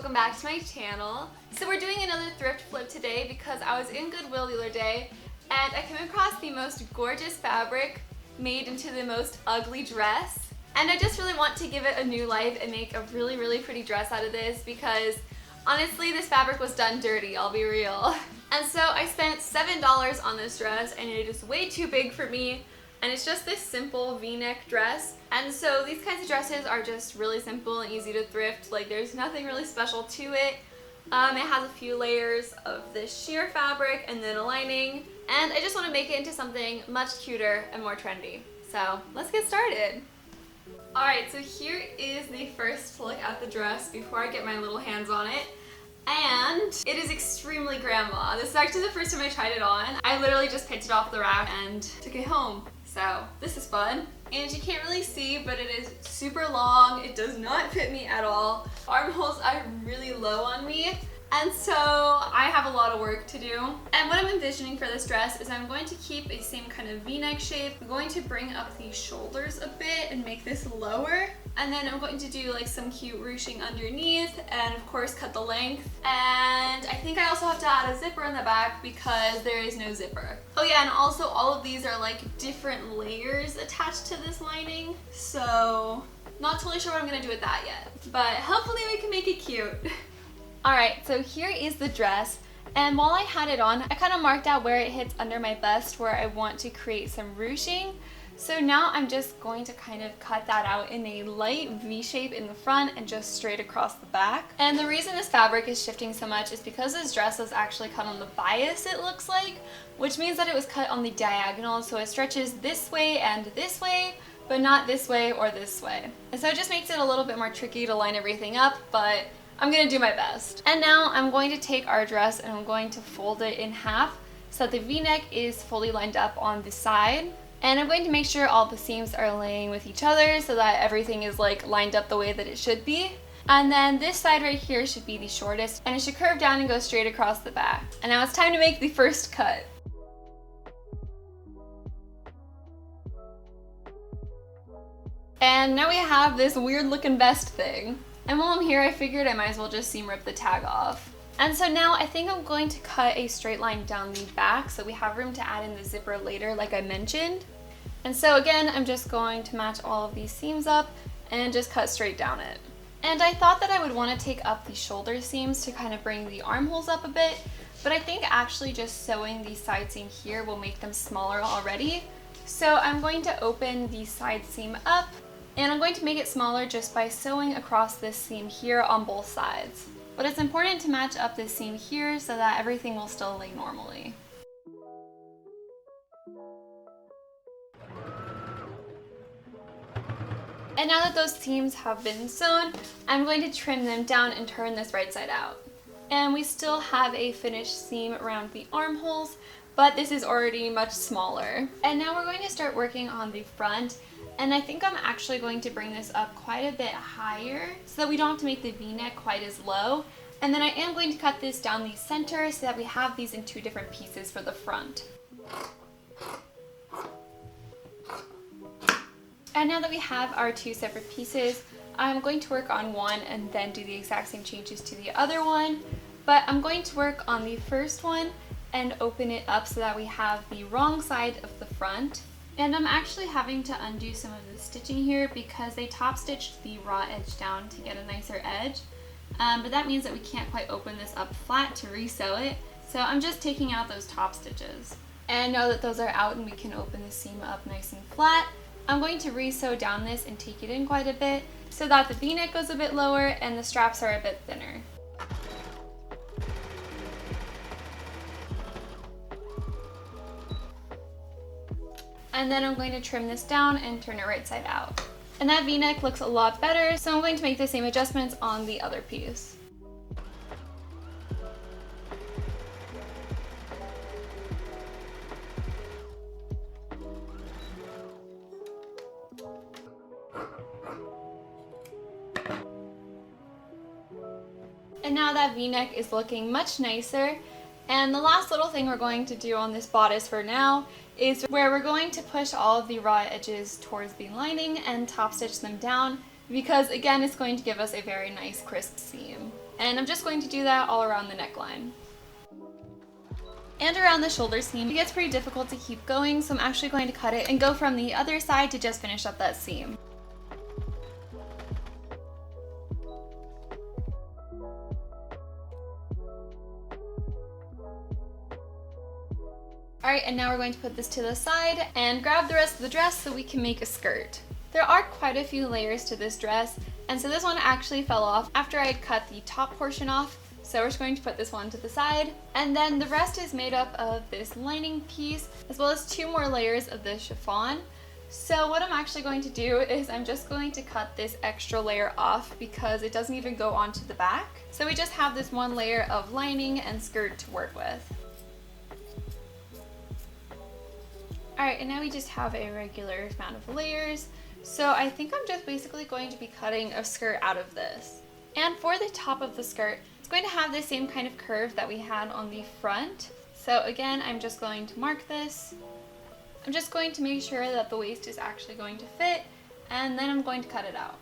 welcome back to my channel. So we're doing another thrift flip today because I was in Goodwill the other day and I came across the most gorgeous fabric made into the most ugly dress. And I just really want to give it a new life and make a really pretty dress out of this because honestly this fabric was done dirty, I'll be real. And so I spent $7 on this dress and it is way too big for me. And it's just this simple V-neck dress. And so these kinds of dresses are just really simple and easy to thrift. Like there's nothing really special to it. It has a few layers of this sheer fabric and then a lining. And I just want to make it into something much cuter and more trendy. So let's get started. Alright, so here is the first look at the dress before I get my little hands on it. And it is extremely grandma. This is actually the first time I tried it on. I literally just picked it off the rack and took it home. So this is fun. And you can't really see, but it is super long. It does not fit me at all. Armholes are really low on me. And so I have a lot of work to do. And what I'm envisioning for this dress is I'm going to keep a same kind of V-neck shape. I'm going to bring up the shoulders a bit and make this lower. And then I'm going to do like some cute ruching underneath and of course cut the length. And I think I also have to add a zipper in the back because there is no zipper. Oh yeah, and also all of these are like different layers attached to this lining. So not totally sure what I'm gonna do with that yet, but hopefully we can make it cute. Alright, so here is the dress, and while I had it on, I kind of marked out where it hits under my bust where I want to create some ruching. So now I'm just going to kind of cut that out in a light V shape in the front and just straight across the back. And the reason this fabric is shifting so much is because this dress was actually cut on the bias, it looks like, which means that it was cut on the diagonal, so it stretches this way and this way, but not this way or this way. And so it just makes it a little bit more tricky to line everything up, but I'm gonna do my best. And now I'm going to take our dress and I'm going to fold it in half so that the V-neck is fully lined up on the side. And I'm going to make sure all the seams are laying with each other so that everything is like lined up the way that it should be. And then this side right here should be the shortest and it should curve down and go straight across the back. And now it's time to make the first cut. And now we have this weird looking vest thing. And while I'm here, I figured I might as well just seam rip the tag off. And so now I think I'm going to cut a straight line down the back so we have room to add in the zipper later like I mentioned. And so again, I'm just going to match all of these seams up and just cut straight down it. And I thought that I would want to take up the shoulder seams to kind of bring the armholes up a bit, but I think actually just sewing the side seam here will make them smaller already. So I'm going to open the side seam up and I'm going to make it smaller just by sewing across this seam here on both sides. But it's important to match up this seam here so that everything will still lay normally. And now that those seams have been sewn, I'm going to trim them down and turn this right side out. And we still have a finished seam around the armholes, but this is already much smaller. And now we're going to start working on the front. And I think I'm actually going to bring this up quite a bit higher so that we don't have to make the V-neck quite as low. And then I am going to cut this down the center so that we have these in two different pieces for the front. And now that we have our two separate pieces, I'm going to work on one and then do the exact same changes to the other one. But I'm going to work on the first one and open it up so that we have the wrong side of the front. And I'm actually having to undo some of the stitching here because they top stitched the raw edge down to get a nicer edge. But that means that we can't quite open this up flat to re-sew it. So I'm just taking out those top stitches. And now that those are out and we can open the seam up nice and flat, I'm going to re-sew down this and take it in quite a bit so that the V-neck goes a bit lower and the straps are a bit thinner. And then I'm going to trim this down and turn it right side out. And that V-neck looks a lot better, so I'm going to make the same adjustments on the other piece. And now that V-neck is looking much nicer. And the last little thing we're going to do on this bodice for now is where we're going to push all of the raw edges towards the lining and top stitch them down, because again, it's going to give us a very nice crisp seam. And I'm just going to do that all around the neckline. And around the shoulder seam, it gets pretty difficult to keep going, so I'm actually going to cut it and go from the other side to just finish up that seam. Alright, and now we're going to put this to the side and grab the rest of the dress so we can make a skirt. There are quite a few layers to this dress, and so this one actually fell off after I had cut the top portion off. So we're just going to put this one to the side. And then the rest is made up of this lining piece, as well as 2 more layers of this chiffon. So what I'm actually going to do is I'm just going to cut this extra layer off because it doesn't even go onto the back. So we just have this 1 layer of lining and skirt to work with. Alright, and now we just have a regular amount of layers. So I think I'm just basically going to be cutting a skirt out of this. And for the top of the skirt, it's going to have the same kind of curve that we had on the front. So again, I'm just going to mark this. I'm just going to make sure that the waist is actually going to fit, and then I'm going to cut it out.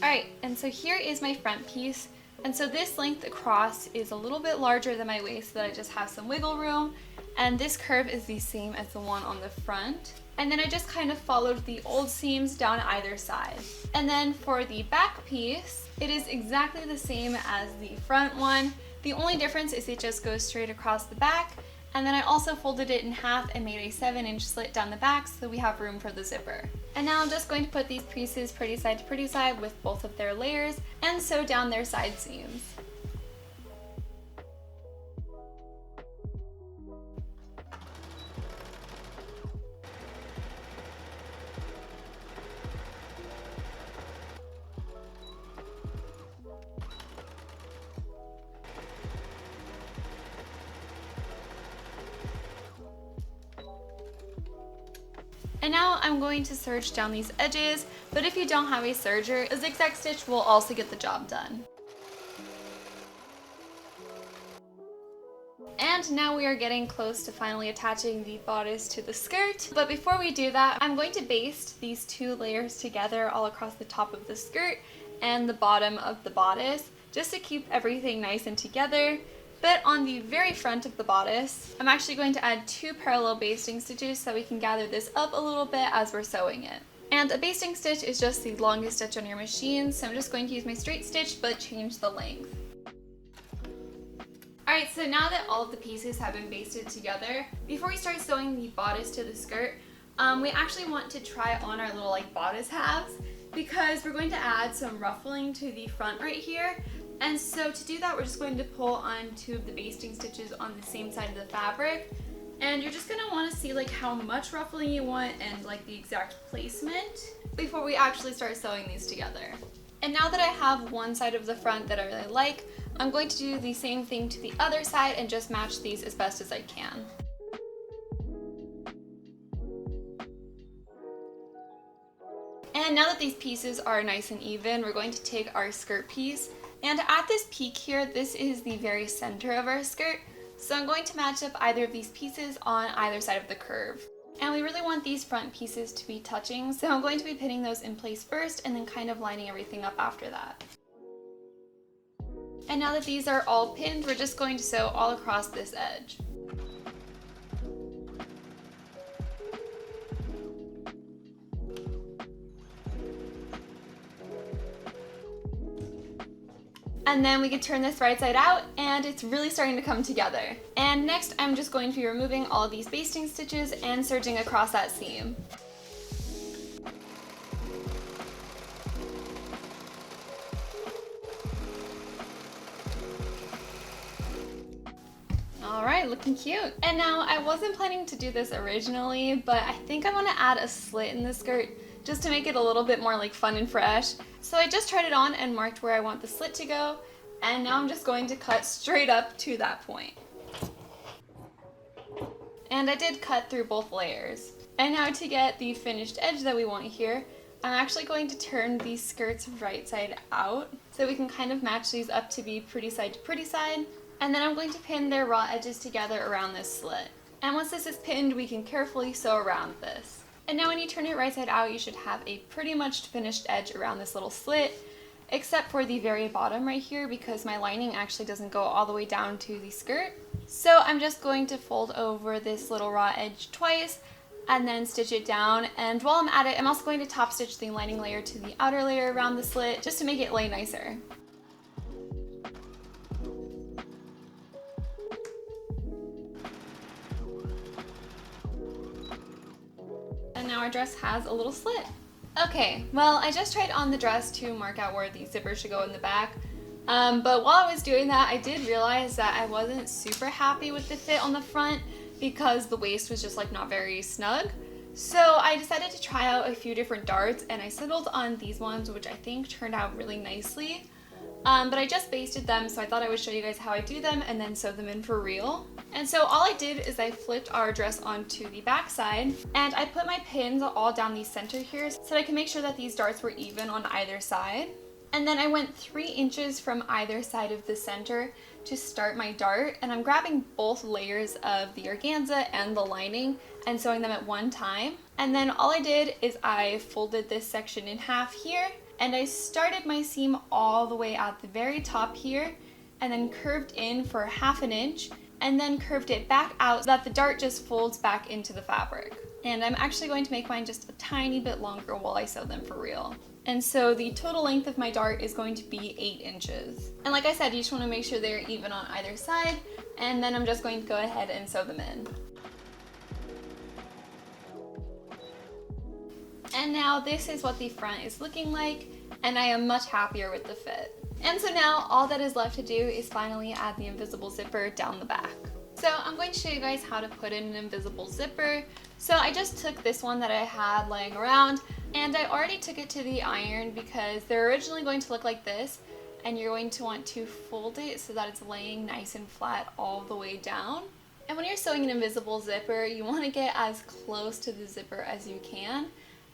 Alright, and so here is my front piece, and so this length across is a little bit larger than my waist so that I just have some wiggle room, and this curve is the same as the one on the front. And then I just kind of followed the old seams down either side. And then for the back piece, it is exactly the same as the front one. The only difference is it just goes straight across the back, and then I also folded it in half and made a 7-inch slit down the back so we have room for the zipper. And now I'm just going to put these pieces pretty side with both of their layers and sew down their side seams. And now I'm going to serge down these edges, but if you don't have a serger, a zigzag stitch will also get the job done. And now we are getting close to finally attaching the bodice to the skirt. But before we do that, I'm going to baste these 2 layers together all across the top of the skirt and the bottom of the bodice, just to keep everything nice and together. But on the very front of the bodice, I'm actually going to add 2 parallel basting stitches so we can gather this up a little bit as we're sewing it. And a basting stitch is just the longest stitch on your machine, so I'm just going to use my straight stitch but change the length. Alright, so now that all of the pieces have been basted together, before we start sewing the bodice to the skirt, we actually want to try on our little bodice halves, because we're going to add some ruffling to the front right here. And so to do that, we're just going to pull on 2 of the basting stitches on the same side of the fabric. And you're just going to want to see how much ruffling you want and the exact placement before we actually start sewing these together. And now that I have one side of the front that I really like, I'm going to do the same thing to the other side and just match these as best as I can. And now that these pieces are nice and even, we're going to take our skirt piece. And at this peak here, this is the very center of our skirt. So I'm going to match up either of these pieces on either side of the curve. And we really want these front pieces to be touching, so I'm going to be pinning those in place first and then kind of lining everything up after that. And now that these are all pinned, we're just going to sew all across this edge. And then we can turn this right side out, and it's really starting to come together. And next, I'm just going to be removing all of these basting stitches and serging across that seam. Alright, looking cute. And now, I wasn't planning to do this originally, but I think I want to add a slit in the skirt just to make it a little bit more like fun and fresh. So I just tried it on and marked where I want the slit to go, and now I'm just going to cut straight up to that point. And I did cut through both layers. And now to get the finished edge that we want here, I'm actually going to turn these skirts right side out so we can kind of match these up to be pretty side to pretty side. And then I'm going to pin their raw edges together around this slit. And once this is pinned, we can carefully sew around this. And now when you turn it right side out, you should have a pretty much finished edge around this little slit, except for the very bottom right here because my lining actually doesn't go all the way down to the skirt. So I'm just going to fold over this little raw edge twice and then stitch it down. And while I'm at it, I'm also going to top stitch the lining layer to the outer layer around the slit just to make it lay nicer. And now our dress has a little slit. Okay, well, I just tried on the dress to mark out where the zipper should go in the back. But while I was doing that, I did realize that I wasn't super happy with the fit on the front because the waist was just like not very snug. So I decided to try out a few different darts, and I settled on these ones, which I think turned out really nicely. But I just basted them, so I thought I would show you guys how I do them and then sew them in for real. And so all I did is I flipped our dress onto the back side, and I put my pins all down the center here so I can make sure that these darts were even on either side. And then I went 3 inches from either side of the center to start my dart, and I'm grabbing both layers of the organza and the lining and sewing them at one time. And then all I did is I folded this section in half here, and I started my seam all the way at the very top here and then curved in for 1/2 inch and then curved it back out so that the dart just folds back into the fabric. And I'm actually going to make mine just a tiny bit longer while I sew them for real. And so the total length of my dart is going to be 8 inches. And like I said, you just want to make sure they're even on either side, and then I'm just going to go ahead and sew them in. And now this is what the front is looking like, and I am much happier with the fit. And so now all that is left to do is finally add the invisible zipper down the back. So I'm going to show you guys how to put in an invisible zipper. So I just took this one that I had laying around, and I already took it to the iron because they're originally going to look like this, and you're going to want to fold it so that it's laying nice and flat all the way down. And when you're sewing an invisible zipper, you want to get as close to the zipper as you can.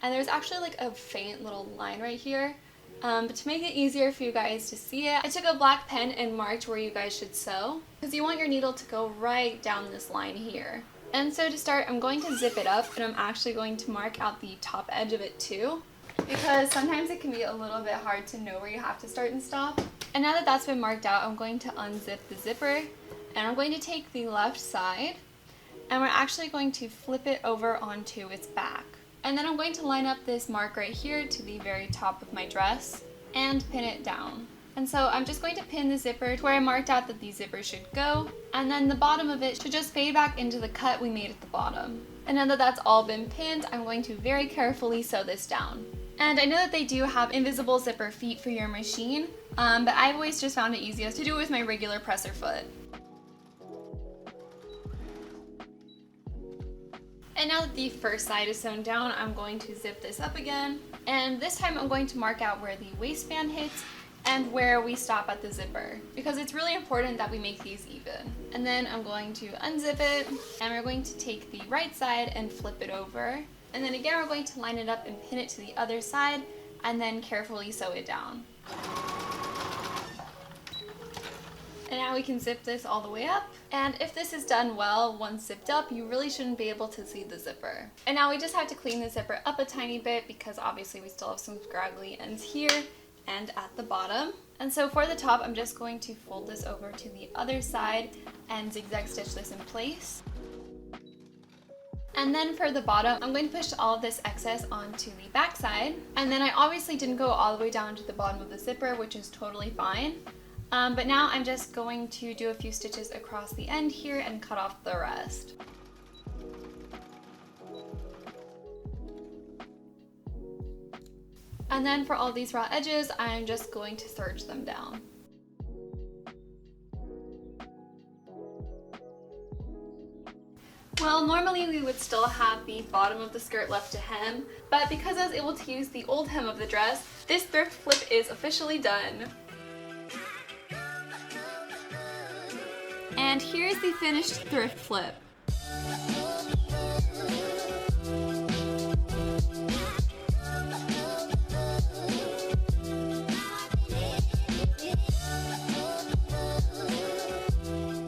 And there's actually like a faint little line right here. But to make it easier for you guys to see it, I took a black pen and marked where you guys should sew, because you want your needle to go right down this line here. And so to start, I'm going to zip it up, and I'm actually going to mark out the top edge of it too, because sometimes it can be a little bit hard to know where you have to start and stop. And now that that's been marked out, I'm going to unzip the zipper, and I'm going to take the left side, and we're actually going to flip it over onto its back. And then I'm going to line up this mark right here to the very top of my dress and pin it down. And so I'm just going to pin the zipper to where I marked out that the zipper should go, and then the bottom of it should just fade back into the cut we made at the bottom. And now that that's all been pinned, I'm going to very carefully sew this down. And I know that they do have invisible zipper feet for your machine, but I've always just found it easiest to do it with my regular presser foot. And now that the first side is sewn down, I'm going to zip this up again. And this time I'm going to mark out where the waistband hits and where we stop at the zipper, because it's really important that we make these even. And then I'm going to unzip it, and we're going to take the right side and flip it over. And then again, we're going to line it up and pin it to the other side, and then carefully sew it down. And now we can zip this all the way up. And if this is done well, once zipped up, you really shouldn't be able to see the zipper. And now we just have to clean the zipper up a tiny bit, because obviously we still have some scraggly ends here and at the bottom. And so for the top, I'm just going to fold this over to the other side and zigzag stitch this in place. And then for the bottom, I'm going to push all of this excess onto the back side. And then I obviously didn't go all the way down to the bottom of the zipper, which is totally fine. But now I'm just going to do a few stitches across the end here and cut off the rest. And then for all these raw edges, I'm just going to serge them down. Well, normally we would still have the bottom of the skirt left to hem, but because I was able to use the old hem of the dress, this thrift flip is officially done. And here's the finished thrift flip.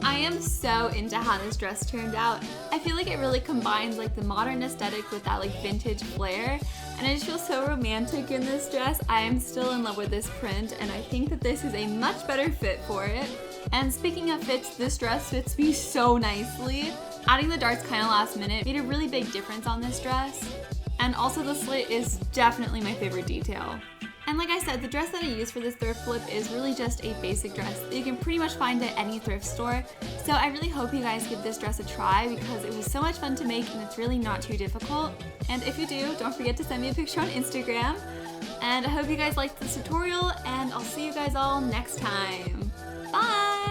I am so into how this dress turned out. I feel like it really combines like the modern aesthetic with that like vintage flair, and I just feel so romantic in this dress. I am still in love with this print, and I think that this is a much better fit for it. And speaking of fits, this dress fits me so nicely. Adding the darts kind of last minute made a really big difference on this dress. And also the slit is definitely my favorite detail. And like I said, the dress that I used for this thrift flip is really just a basic dress that you can pretty much find at any thrift store. So I really hope you guys give this dress a try because it was so much fun to make and it's really not too difficult. And if you do, don't forget to send me a picture on Instagram. And I hope you guys liked this tutorial, and I'll see you guys all next time. Bye!